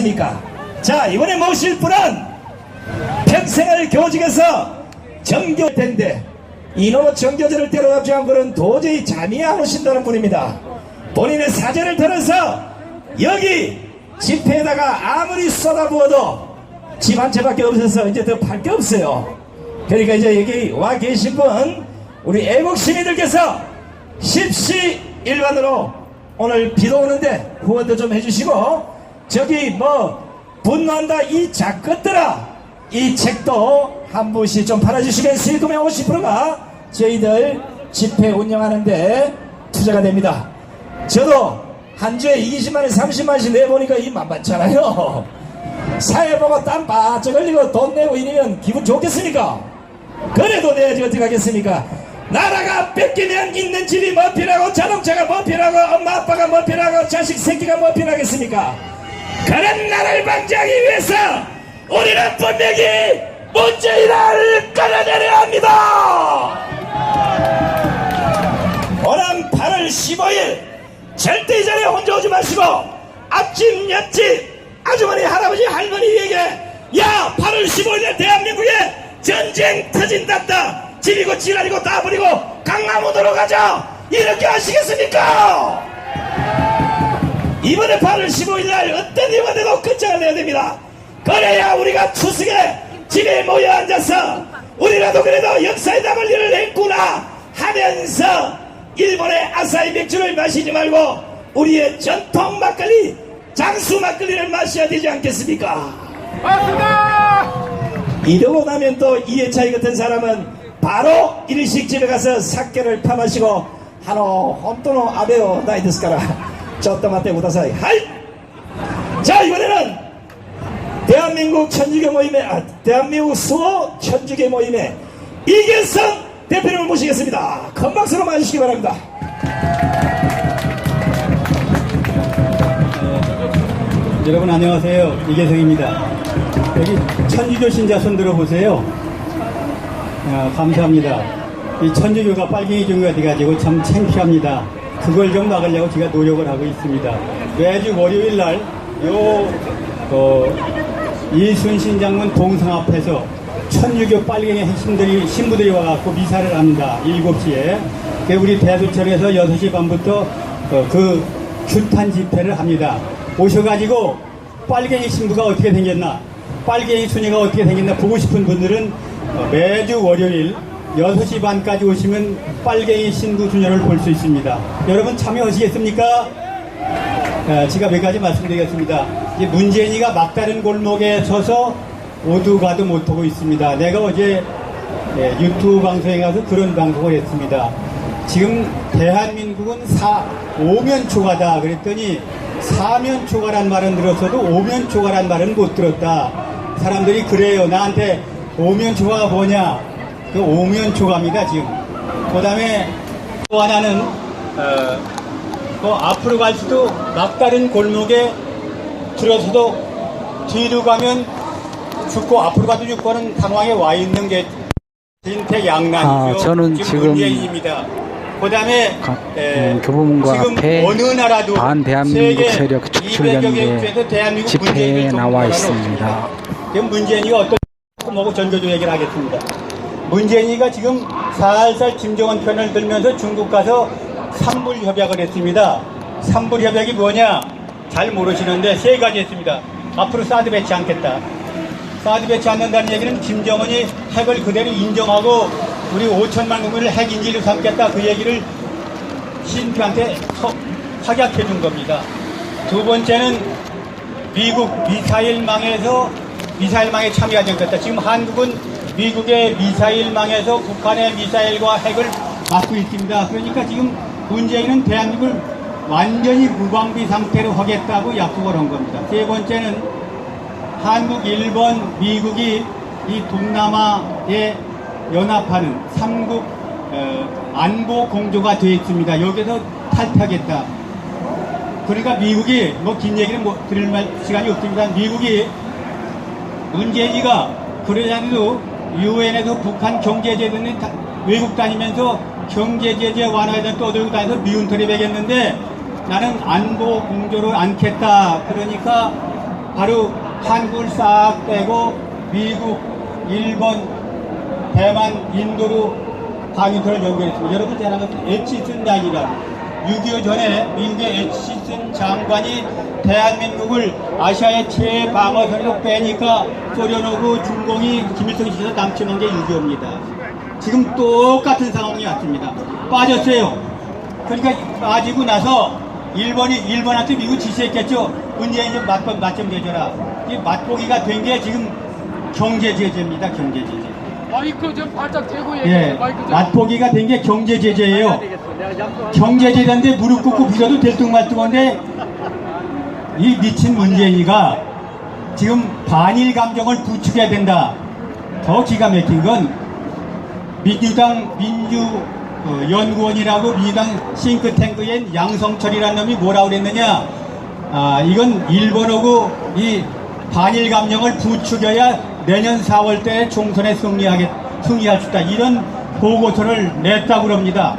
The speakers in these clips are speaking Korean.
아니겠습니까? 자, 이번에 모실 분은 평생을 교직에서 정교된데 이놈의 정교제를 때려잡지 않고는 도저히 잠이 안 오신다는 분입니다. 본인의 사정을 들어서 여기 집회에다가 아무리 쏟아부어도 집 한 채밖에 없어서 이제 더 팔 게 없어요. 그러니까 이제 여기 와 계신 분 우리 애국 시민들께서 십시일반으로 오늘 비도 오는데 후원도 좀 해주시고, 저기 뭐 분노한다 이 작것들아 이 책도 한 부씩 좀 팔아주시면 수익금의 50%가 저희들 집회 운영하는데 투자가 됩니다. 저도 한 주에 20만원 30만원씩 내보니까 이 만만찮아요. 사회 보고 땀 바짝 흘리고 돈 내고 이러면 기분 좋겠습니까? 그래도 내야지 어떻게 하겠습니까? 나라가 뺏기면 있는 집이 뭐 필요하고 자동차가 뭐 필요하고 엄마 아빠가 뭐 필요하고 자식 새끼가 뭐 필요하겠습니까? 그런 나라를 방지하기 위해서 우리는 분명히 문재인을 끌어내려야 합니다. 오는 8월 15일 절대 이 자리에 혼자 오지 마시고 앞집 옆집 아주머니 할아버지 할머니에게 야 8월 15일에 대한민국에 전쟁 터진답다, 집이고 지랄이고 다 버리고 강남으로 가자, 이렇게 하시겠습니까? 이번에 8월 15일날 어떤 이유가 돼도 끝장을 내야 됩니다. 그래야 우리가 추석에 집에 모여 앉아서 우리라도 그래도 역사에 남을 일을 했구나 하면서 일본의 아사히 맥주를 마시지 말고 우리의 전통 막걸리 장수 막걸리를 마셔야 되지 않겠습니까? 맞습니다. 이러고 나면 또 이해차이 같은 사람은 바로 일식집에 가서 사케를 파마시고 하노 혼토노 아베오 나이데스카라 쪼또마테 우다사이 하이. 자, 이번에는 대한민국 천주교 모임의 대한민국 수호 천주교 모임의 이계성 대표님을 모시겠습니다. 큰 박수로 맞으시기 바랍니다. 여러분 안녕하세요. 이계성입니다. 여기 천주교 신자 손 들어보세요. 감사합니다. 이 천주교가 빨갱이 종교가 돼가지고 참 창피합니다. 그걸 좀 막으려고 제가 노력을 하고 있습니다. 매주 월요일날 이순신장군 동상 앞에서 천주교 빨갱이 신부들이 와갖고 미사를 합니다. 7시에. 우리 대두천에서 6시 반부터 그 규탄 집회를 합니다. 오셔가지고 빨갱이 신부가 어떻게 생겼나, 빨갱이 순이가 어떻게 생겼나 보고 싶은 분들은 매주 월요일 6시 반까지 오시면 빨갱이 신부 수녀를 볼 수 있습니다. 여러분 참여하시겠습니까? 제가 몇 가지 말씀드리겠습니다. 이제 문재인이가 막다른 골목에 서서 오도 가도 못하고 있습니다. 내가 어제 유튜브 방송에 가서 그런 방송을 했습니다. 지금 대한민국은 오면초가다 그랬더니 사면초가란 말은 들었어도 오면초가란 말은 못 들었다. 사람들이 그래요. 나한테 오면초가가 뭐냐? 그 오면초가입니다 지금. 그 다음에 또 하나는 앞으로 갈수도 막다른 골목에 들어서도 뒤로 가면 죽고 앞으로 가도 죽고 하는 상황에 와 있는 게 진퇴양난이죠. 저는 지금 문재인입니다. 그 다음에 교보문고 앞에 어느 나라도 반대한민국 세력 축출연대 집회에 나와 있습니다. 지금 문재인이가 어떤 뭐고 전교조 얘기를 하겠습니다. 문재인이가 지금 살살 김정은 편을 들면서 중국 가서 삼불협약을 했습니다. 삼불협약이 뭐냐? 잘 모르시는데 세 가지 했습니다. 앞으로 사드 배치 않겠다. 사드 배치 않는다는 얘기는 김정은이 핵을 그대로 인정하고 우리 5천만 국민을 핵인질로 삼겠다, 그 얘기를 시진핑한테 확약해 준 겁니다. 두 번째는 미국 미사일망에 참여하지 않겠다. 지금 한국은 미국의 미사일망에서 북한의 미사일과 핵을 막고 있습니다. 그러니까 지금 문재인은 대한민국을 완전히 무방비 상태로 하겠다고 약속을 한 겁니다. 세 번째는 한국, 일본, 미국이 이 동남아에 연합하는 3국 안보 공조가 되어 있습니다. 여기서 탈퇴하겠다. 그러니까 미국이 긴 얘기는 드릴 시간이 없습니다. 미국이 문재인이가 그러자도 유엔에서 북한 경제제재는 외국 다니면서 경제제재 완화에 떠들고 다니면서 미운 털이 배겠는데 나는 안보 공조를 않겠다. 그러니까 바로 한국을 싹 빼고 미국, 일본, 대만, 인도로 방위선을 연결했습니다. 여러분 잘 아는 에치슨 장이라 6.25 전에 미국의 에치슨 장관이 대한민국을 아시아의 최방어선으로 빼니까 소련하고 중공이 김일성 시절에 남침한 게 6.25입니다. 지금 똑같은 상황이 왔습니다. 빠졌어요. 그러니까 빠지고 나서 일본한테 미국 지시했겠죠. 문재인 좀 맞좀 대줘라. 이 맛보기가 된 게 지금 경제 제재입니다. 경제 제재. 마이크 좀 발작 대고 예, 얘기해. 마이크 좀. 맛보기가 된 게 경제 제재예요. 경제 제재인데 무릎 꿇고 빌어도 들뚱말뚱한데 이 미친 문재인이가 지금 반일 감정을 부추겨야 된다. 더 기가 막힌 건 민주당 연구원이라고 민주당 싱크탱크인 양성철이라는 놈이 뭐라고 그랬느냐. 이건 일본하고 이 반일 감정을 부추겨야 내년 4월 때 총선에 승리할 수 있다. 이런 보고서를 냈다고 그럽니다.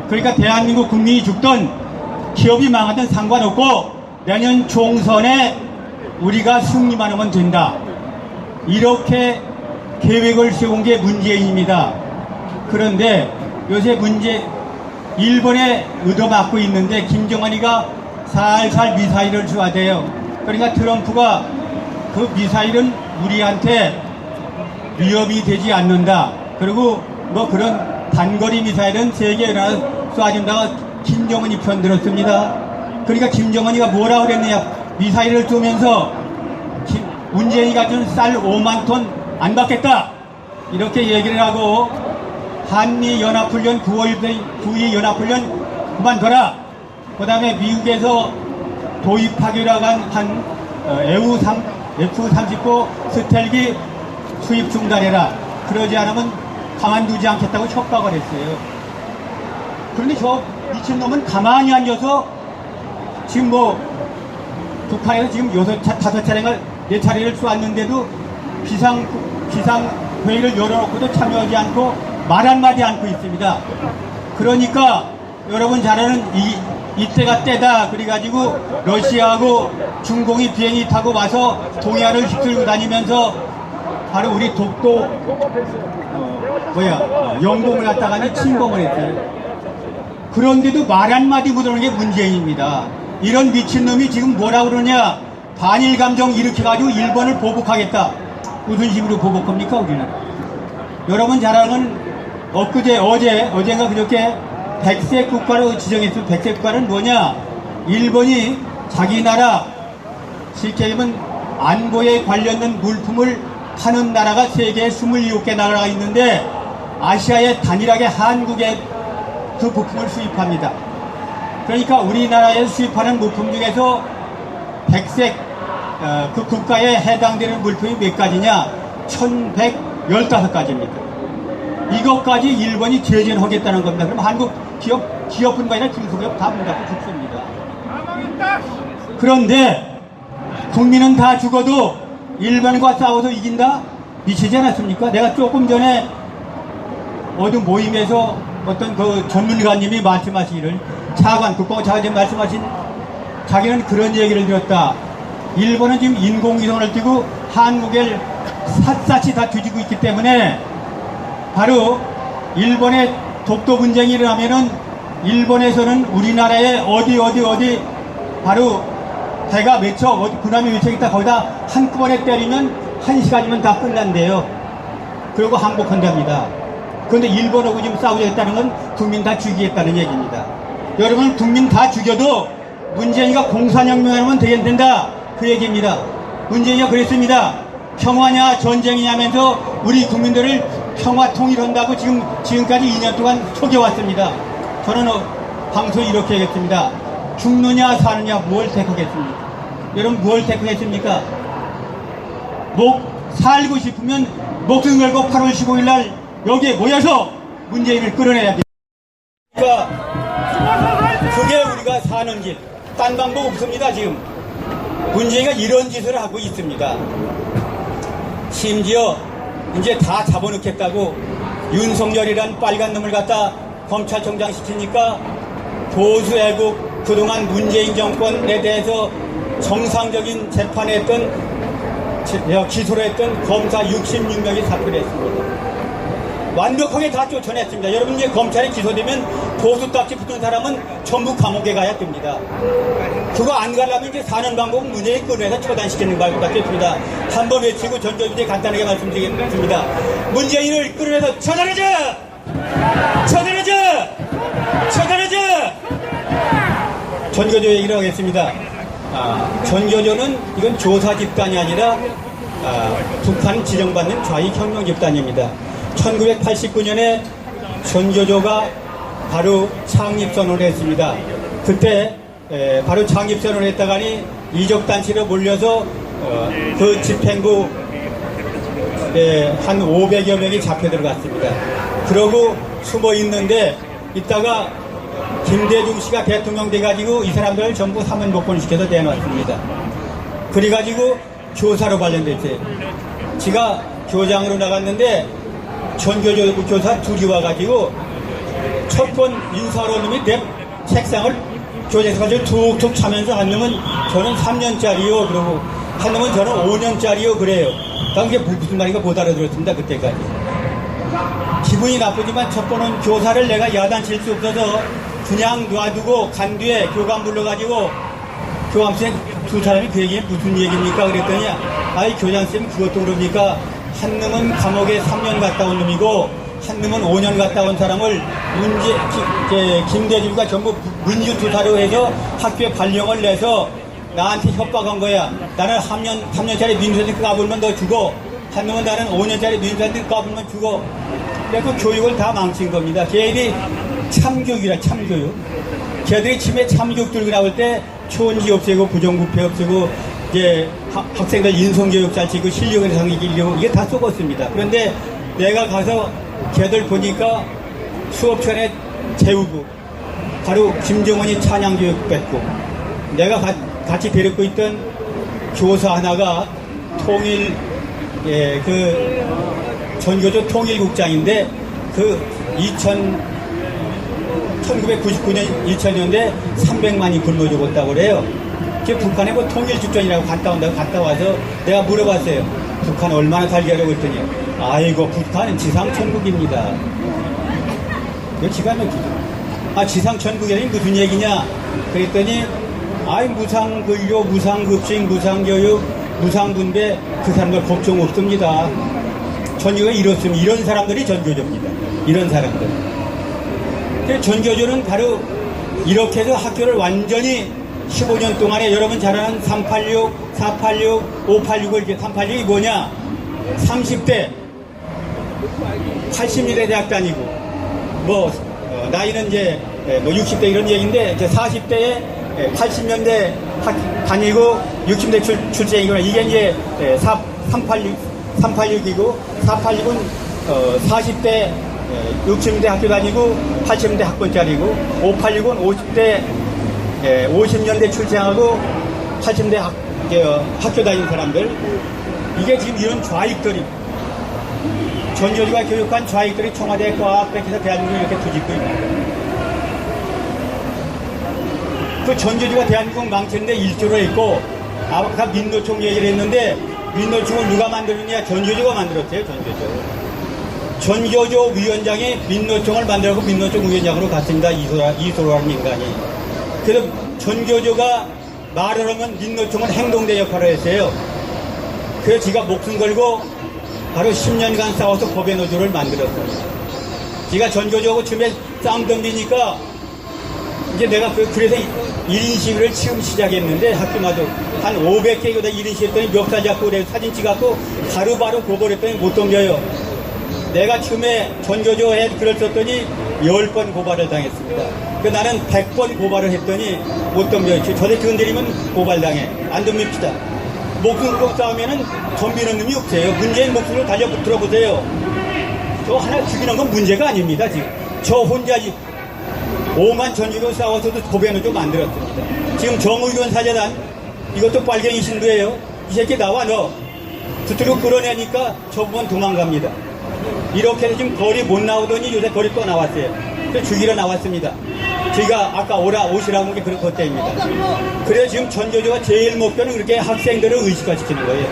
그러니까 대한민국 국민이 죽든 기업이 망하든 상관없고 내년 총선에 우리가 승리만 하면 된다. 이렇게 계획을 세운 게 문재인입니다. 그런데 요새 일본에 얻어맞고 있는데 김정은이가 살살 미사일을 쏘아대요. 그러니까 트럼프가 그 미사일은 우리한테 위협이 되지 않는다. 그리고 뭐 그런 단거리 미사일은 세계에 쏴준다가 김정은이 편들었습니다. 그러니까 김정은이가 뭐라고 그랬느냐. 미사일을 쏘면서 문재인이가 준 쌀 5만 톤 안 받겠다. 이렇게 얘기를 하고 한미연합훈련 9일 연합훈련 그만둬라. 그 다음에 미국에서 도입하기로 한 F-35 스텔기 수입 중단해라. 그러지 않으면 가만두지 않겠다고 협박을 했어요. 그런데 저 미친놈은 가만히 앉아서 지금 뭐 북한에서 지금 5차례인가 4차례를 쏘았는데도 비상회의를 열어놓고도 참여하지 않고 말 한마디 않고 있습니다. 그러니까 여러분 잘 아는 이때가 때다. 그래가지고 러시아하고 중공이 비행기 타고 와서 동해안을 휩쓸고 다니면서 바로 우리 독도 영동을 갖다가 침공을 했어요. 그런데도 말 한마디 못하는 게 문재인입니다. 이런 미친놈이 지금 뭐라고 그러냐. 반일 감정 일으켜가지고 일본을 보복하겠다. 무슨 식으로 보복합니까 우리는. 여러분 잘 아는 어젠가 그저께 백색 국가로 지정했으면 백색 국가는 뭐냐. 일본이 자기 나라 쉽게 얘기하면 안보에 관련된 물품을 파는 나라가 세계에 27개 나라가 있는데 아시아에 단일하게 한국에 그 부품을 수입합니다. 그러니까 우리나라에 수입하는 물품 중에서 백색 그 국가에 해당되는 물품이 몇 가지냐. 1115가지입니다. 이것까지 일본이 제재를 하겠다는 겁니다. 그럼 한국 기업뿐만 아니라 중소기업 다 문 닫고 죽습니다. 그런데 국민은 다 죽어도 일본과 싸워서 이긴다? 미치지 않았습니까? 내가 조금 전에 어느 모임에서 어떤 그 전문가님이 말씀하시기를 국방장관이 말씀하신 자기는 그런 얘기를 들었다. 일본은 지금 인공위성을 띄고 한국을 샅샅이 다 뒤지고 있기 때문에 바로 일본의 독도 분쟁이 일어나면은 일본에서는 우리나라에 어디 바로 배가 맺혀 군함이 맺혀있다 거기다 한꺼번에 때리면 1시간이면 다 끝난대요. 그리고 항복한답니다. 그런데 일본하고 지금 싸우겠다는 건 국민 다 죽이겠다는 얘기입니다. 여러분 국민 다 죽여도 문재인이가 공산혁명하면 되겠는다 그 얘기입니다. 문재인이가 그랬습니다. 평화냐 전쟁이냐면서 우리 국민들을 평화 통일한다고 지금까지 2년 동안 속여왔습니다. 저는 방송에 이렇게 하겠습니다. 죽느냐 사느냐 뭘 택하겠습니까? 여러분 뭘 택하겠습니까? 살고 싶으면 목숨 걸고 8월 15일 날 여기에 모여서 문재인을 끌어내야 됩니다. 그러니까 그게 우리가 사는 길. 딴 방법 없습니다. 지금 문재인가 이런 짓을 하고 있습니다. 심지어 이제 다 잡아놓겠다고 윤석열이란 빨간 놈을 갖다 검찰총장 시키니까 보수 애국 그동안 문재인 정권에 대해서 정상적인 재판에 했던 기소를 했던 검사 66명이 사표를 했습니다. 완벽하게 다 쫓아냈습니다. 여러분, 이제 검찰에 기소되면 보수딱지 붙은 사람은 전부 감옥에 가야 됩니다. 그거 안 가려면 이제 사는 방법은 문재인이 끌어내서 처단시키는 방법밖에 없습니다. 한번 외치고 전조주제 간단하게 말씀드리겠습니다. 문재인을 끌어내서 처단하자! 처단하자! 처단하자! 전교조 얘기를 하겠습니다. 전교조는 이건 조사 집단이 아니라 북한 지정받는 좌익혁명 집단입니다. 1989년에 전교조가 바로 창립선언을 했습니다. 그때 바로 창립선언을 했다가니 이적단체로 몰려서 그 집행부 한 500여 명이 잡혀 들어갔습니다. 그러고 숨어 있는데 있다가 김대중 씨가 대통령 돼가지고 이 사람들을 전부 사면 복권시켜서 내놨습니다. 그래가지고 교사로 발령됐어요. 제가 교장으로 나갔는데 전교조 교사 둘이 와가지고 첫 번 인사로 놈이 내 책상을 교재에서 가지고 툭툭 차면서 한 놈은 저는 3년짜리요 그러고 한 놈은 저는 5년짜리요 그래요. 그게 무슨 말인가 못 알아들었습니다. 그때까지. 기분이 나쁘지만 첫 번은 교사를 내가 야단칠 수 없어서 그냥 놔두고 간 뒤에 교감 불러가지고 교감쌤 두 사람이 그 얘기는 무슨 얘기입니까? 그랬더니 아이 교장쌤 그것도 그럽니까? 한 놈은 감옥에 3년 갔다 온 놈이고 한 놈은 5년 갔다 온 사람을 김대중과 전부 민주투사로 해서 학교에 발령을 내서 나한테 협박한 거야. 나는 3년짜리 민주사한테 까불면 너 주고 한 놈은 나는 5년짜리 민주사한테 까불면 주고 그래서 교육을 다 망친 겁니다. 걔들이 참교육이라 참교육. 걔들이 치매 참교육 들고 나올 때 초원지 없애고 부정부패 없애고 이제 학생들 인성교육 잘 치고 실력을 상기하려고 이게 다 쏘았습니다. 그런데 내가 가서 걔들 보니까 수업시간에 재우고 바로 김정은이 찬양교육 뺐고 내가 같이 데리고 있던 교사 하나가 전교조 통일국장인데 1999년 2000년대 300만이 굶어 죽었다고 그래요. 북한에 뭐 통일집전이라고 갔다 온다고 갔다 와서 내가 물어봤어요. 북한 얼마나 살게 하려고 했더니 아이고 북한은 지상천국입니다. 이거 기가 막히죠. 지상천국이라니 무슨 얘기냐 그랬더니 무상근료, 무상급식, 무상교육, 무상분배 그 사람들 걱정 없습니다. 전교가 이렇습니다. 이런 사람들이 전교조입니다. 이런 사람들. 전교조는 바로 이렇게 해서 학교를 완전히 15년 동안에 여러분 잘 아는 386, 486, 586을 이렇게 386이 뭐냐? 30대 80년대 대학 다니고 나이는 이제 60대 이런 얘기인데 이제 40대에 80년대 다니고 60대 출생이거나 이게 이제 386이고 486은 40대 60대 학교 다니고 80대 학번짜리고 586은 50대 50년대 출생하고 80대 학교 다니는 사람들 이게 지금 이런 좌익들이 전교조가 교육한 좌익들이 청와대에 꽉 뺏겨서 대한민국을 이렇게 뒤집고 있습니다. 그 전교조가 대한민국 망치는데 일조로 했고 아까 민노총 얘기를 했는데 민노총을 누가 만들었냐? 전교조가 만들었어요. 전교조 위원장이 민노총을 만들고 민노총 위원장으로 갔습니다. 이소라는 인간이. 그래서 전교조가 말을 하면 민노총은 행동대 역할을 했어요. 그래서 지가 목숨 걸고 바로 10년간 싸워서 법의 노조를 만들었어요. 지가 전교조하고 처음에 싸움 덤비니까 이제 내가 그래서 1인 시위를 지금 시작했는데 학교마다 한 500개보다 1인 시위 했더니 멱살 잡고 그래 사진 찍어갖고 바로바로 고발했더니 못 덤벼요. 내가 처음에 전교조에 글을 썼더니 10번 고발을 당했습니다. 나는 100번 고발을 했더니 못 덤벼요. 저들 건드리면 고발당해. 안 덤빕시다. 목숨 걸고 싸우면은 덤비는 놈이 없어요. 문재인 목숨을 달려 들어보세요. 저 하나 죽이는 건 문제가 아닙니다. 지금 저 혼자 5만 전교조 싸워서도 고배노조 만들었습니다. 지금 정의원 사재단 이것도 빨갱이 신부예요. 이 새끼 나와 너. 붙들고 끌어내니까 저분은 도망갑니다. 이렇게 해서 지금 거리 못 나오더니 요새 거리 또 나왔어요. 주기로 나왔습니다. 저희가 아까 오시라고 한 게 그런 것 때입니다. 그래서 지금 전조조가 제일 목표는 그렇게 학생들을 의식화시키는 거예요.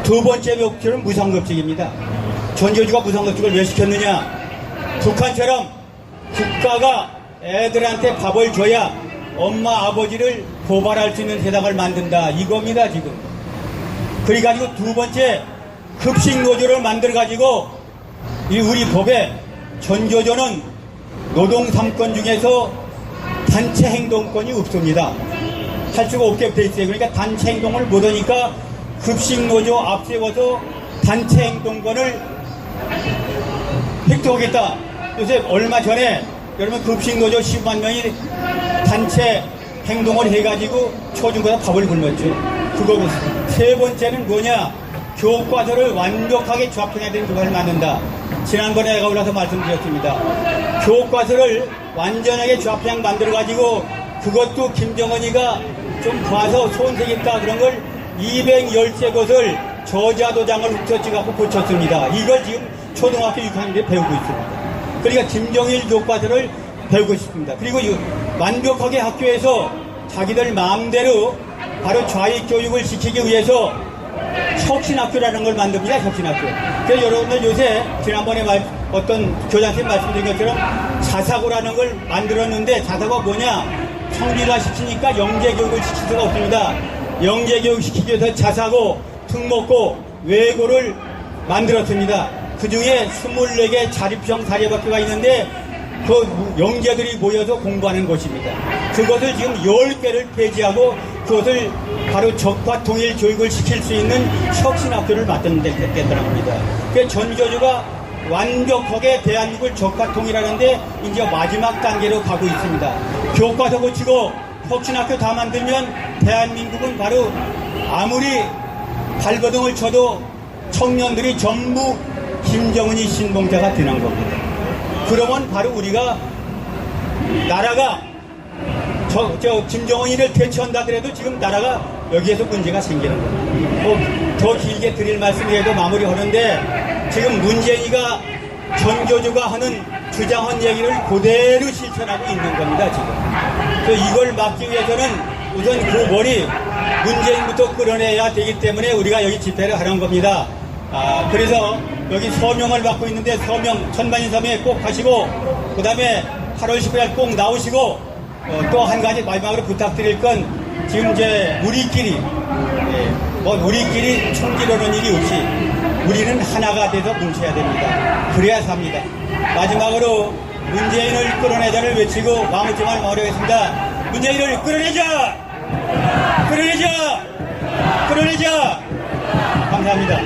두 번째 목표는 무상급식입니다. 전조조가 무상급식을 왜 시켰느냐? 북한처럼 국가가 애들한테 밥을 줘야 엄마 아버지를 고발할 수 있는 세상을 만든다 이겁니다 지금. 그래가지고 두 번째 급식노조를 만들어가지고 이 우리 법에 전조조는 노동 3권 중에서 단체 행동권이 없습니다. 할 수가 없게 돼 있어요. 그러니까 단체 행동을 못하니까 급식노조 앞세워서 단체 행동권을 획득하겠다. 요새 얼마 전에 여러분 급식노조 10만 명이 단체 행동을 해가지고 초중고사 밥을 굶었죠. 그거고 세 번째는 뭐냐? 교과서를 완벽하게 조합해야 되는 그걸 만든다. 지난번에 내가 올라서 말씀드렸습니다. 교과서를 완전하게 조합형 만들어가지고 그것도 김정은이가 좀 봐서 손색있다 그런 걸 210세 곳을 저자도장을 훔쳐찍어갖고 고쳤습니다. 이걸 지금 초등학교 6학년들이 배우고 있습니다. 그러니까 김정일 교과서를 배우고 싶습니다. 그리고 완벽하게 학교에서 자기들 마음대로 바로 좌익 교육을 시키기 위해서 혁신학교라는 걸 만듭니다. 혁신학교. 그래서 여러분들 요새 지난번에 어떤 교장선생님 말씀드린 것처럼 자사고라는 걸 만들었는데 자사고가 뭐냐? 성비가 시키니까 영재교육을 시킬 수가 없습니다. 영재교육 시키기 위해서 자사고, 특목고, 외고를 만들었습니다. 그 중에 24개 자립형 사립학교가 있는데 그 영재들이 모여서 공부하는 곳입니다. 그것을 지금 10개를 폐지하고 그것을 바로 적화 통일 교육을 시킬 수 있는 혁신학교를 만들겠다는 겁니다. 그래서 전교조가 완벽하게 대한민국을 적화 통일하는데 이제 마지막 단계로 가고 있습니다. 교과서 고치고 혁신학교 다 만들면 대한민국은 바로 아무리 발버둥을 쳐도 청년들이 전부 김정은이 신봉자가 되는 겁니다. 그러면 바로 우리가 나라가 김정은이를 대처한다 하더라도 지금 나라가 여기에서 문제가 생기는 겁니다. 더 길게 드릴 말씀이라도 마무리하는데 지금 문재인이가 전교조가 하는 주장한 얘기를 그대로 실천하고 있는 겁니다. 지금. 그래서 이걸 막기 위해서는 우선 그 머리 문재인부터 끌어내야 되기 때문에 우리가 여기 집회를 하는 겁니다. 그래서 여기 서명을 받고 있는데 서명 천만인 서명에 꼭 하시고 그 다음에 8월 10일 꼭 나오시고 또 한 가지 마지막으로 부탁드릴 건 지금 이제 우리끼리 우리끼리 총질하는 일이 없이 우리는 하나가 돼서 뭉쳐야 됩니다. 그래야 삽니다. 마지막으로 문재인을 끌어내자를 외치고 마무리만 마무리하겠습니다. 문재인을 끌어내자! 끌어내자! 끌어내자! 감사합니다.